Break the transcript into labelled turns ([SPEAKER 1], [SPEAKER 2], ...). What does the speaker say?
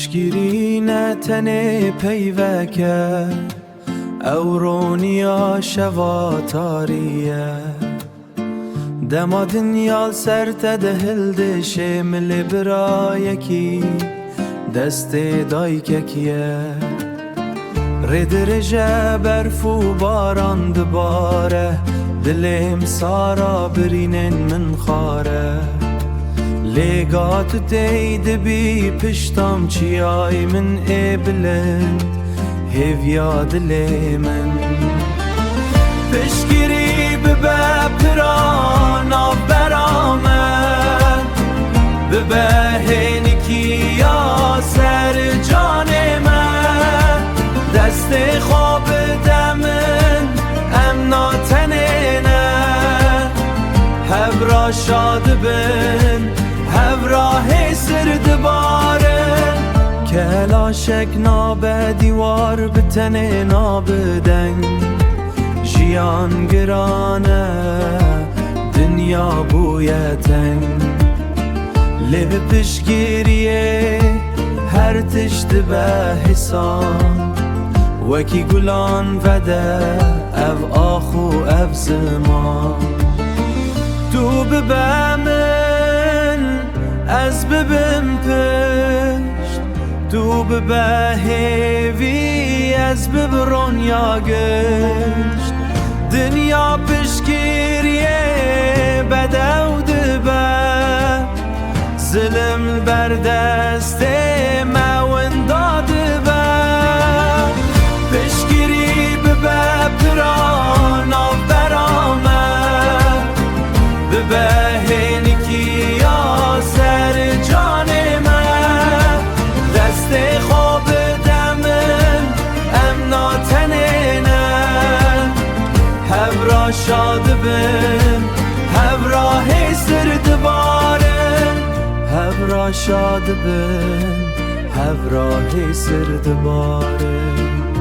[SPEAKER 1] پشگیری نتنه پیوکه اورونیا شواتاریه دما دنیال سرت دهل دشه مل برایکی دست دایککیه ردرجه برفو باران دباره دلم سارا برینن من خاره لگات دید بی پشتم چیای من بلند هیویا دل من پشگیری ببه پرانا برامن ببه هنکی یا سر جان من دست خواب دمن امنا تنینه هبرا شاد بن هبراه سرد بارن کلاشک نابه دیوار بتنه نابدن جیان گرانه دنیا بویتن لب پشگیریه هر تشت به حسان وکی گلان وده او آخو او زمان تو ببمن از ببم پشت تو ببه هیوی از ببرون یا گشت دنیا پشگیریه بدو دبه ظلم بر دست مون داده به پشگیری ببه پرانا برامه ببه هنکی یا سر جان من دست خواب دمن امنا تنینه هبرا شاد بن هبراه سرد بارن هبرا شاد بن هبراه سرد بارن